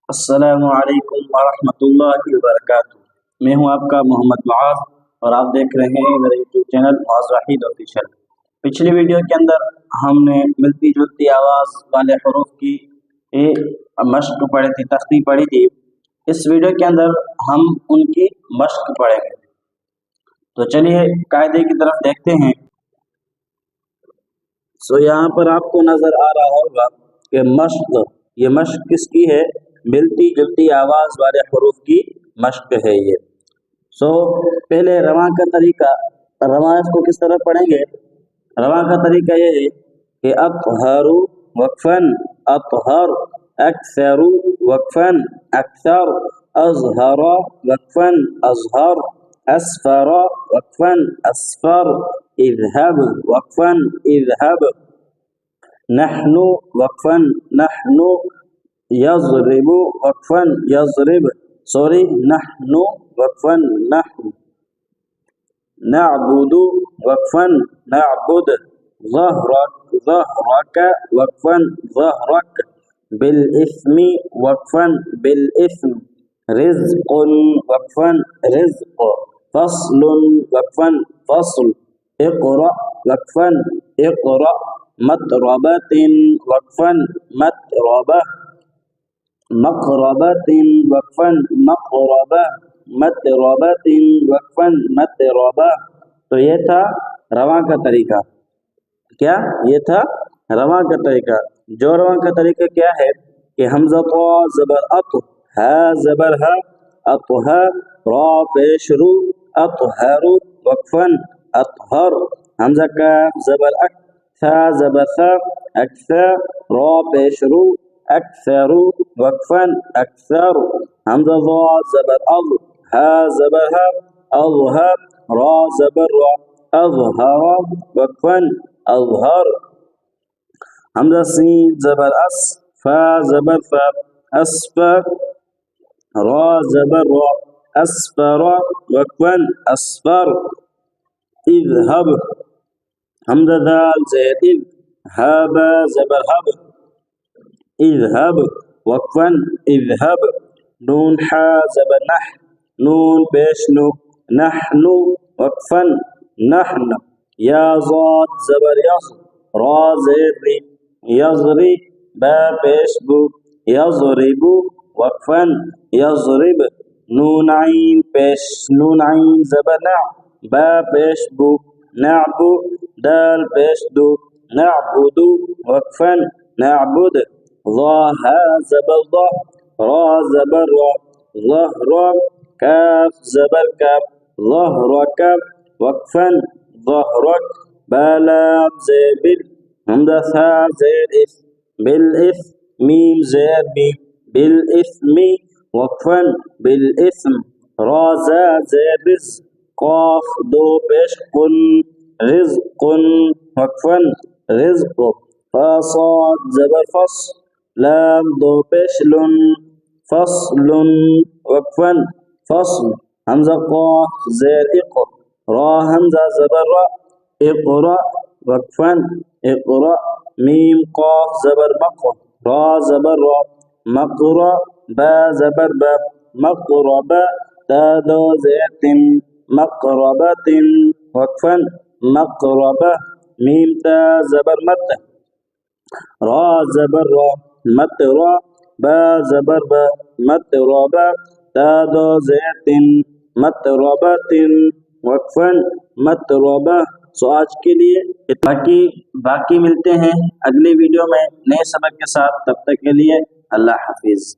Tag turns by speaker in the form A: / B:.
A: السلام علیکم ورحمۃ اللہ وبرکاتہ۔ میں ہوں آپ کا محمد معاذ اور آپ دیکھ رہے ہیں میرا یوٹیوب چینل معاذ وحید آفیشل۔ پچھلی ویڈیو کے اندر ہم نے ملتی جلتی آواز والے حروف کی مشق پڑھی تھی، تختی پڑھی تھی۔ اس ویڈیو کے اندر ہم ان کی مشق پڑھیں گے، تو چلیے قاعدے کی طرف دیکھتے ہیں۔ یہاں پر آپ کو نظر آ رہا ہوگا کہ مشق، یہ مشق کس کی ہے؟ ملتی جلتی آواز والے حروف کی مشق ہے یہ۔ پہلے رواں کا طریقہ، رواں اس کو کس طرح پڑھیں گے؟ رواں کا طریقہ یہ ہے کہ اطہر وقفن، اطہر، اکثر وقفن، اکثر، اظہر وقفن، اظہر، اسفر وقفن، اسفر، اذهب وقفن، اذهب، نحن وقفن، نحن، یضرب وقفن، یضرب، نحن وقفن، نحن، نعبد وقفن، نعبد، ظهرك، ظهرك وقفن، ظهرك، بالإثم وقفن، بالإثم، رزق وقفن، رزق، فصل وقفن، فصل، اقرأ وقفن، اقرأ، مطربة وقفن، مطربة، مقربة وقفن، مقربة، مطربة وقفن، مطربة۔ تو یہ تھا رواں کا طریقہ۔ کیا یہ تھا؟ رواں کا طریقہ۔ جو رواں کا طریقہ کیا ہے کہ حمزہ طا زبر اط، ہا زبر ہا، اطہر، را پیش رو، اطہر وقفن، اطہر، حمزہ کاف زبر اک، ثا زبر ثا، اکثر، را پیش رو، اکثر وقفن، اکثر، حمزہ ضا زبر اض، ہا زبر ہا، اظہر، را زبر را، اظہر وقفن، اظہر، حمزہ سین زبر اس، فا زبر فا، اسفر، را زبر را، اسفر وقفن، اسفر، اذهب، حمزہ دال زید اذ، ہاب زبر ہب، اذهب وقفن، اذهب، نون حا زبر نح، نون پیش نو، نحن وقفن، نحن، یا ضاد زبر یض، را زیر ری، یضری، با پیش بو، یضرب وقفن، یضرب، نون عین پیش، نون عین زبر نع، با پیش بو، نعبو، دال پیش دو، نعبد وقفن، نعبد، ظا ها زبر ضا، را زبر را، ظهر، کاف زبر کاف، ظهرک وقفن، ظهرک، بلام زیر بل، حمزہ ثا زیر اث، بالاث، میم زیر بی، بالاثم وقفن، بالاثم، را زا زیر رز، قاف دو پیش قن، رزق وقفن، رزق، فا صاد زبر فص، لام دو پیش لن، فصل وقفن، فصل، حمزہ قاف زیر اق، را حمزہ زبر را، اقرأ وقفن، اقرأ، میم قاف زبر مق، را زبر را، مقرأ، با زبر با، مقربہ، تا دو زیر تن، مقربۃ وقفن، مقربہ، میم تا زبر مت، را زبر را، مت را، با زبر با، مت رابا، تا دو زیر تن، مت رابط وقفن، مت رابا۔ آج کے لیے باقی ملتے ہیں اگلی ویڈیو میں نئے سبق کے ساتھ، تب تک کے لیے اللہ حافظ۔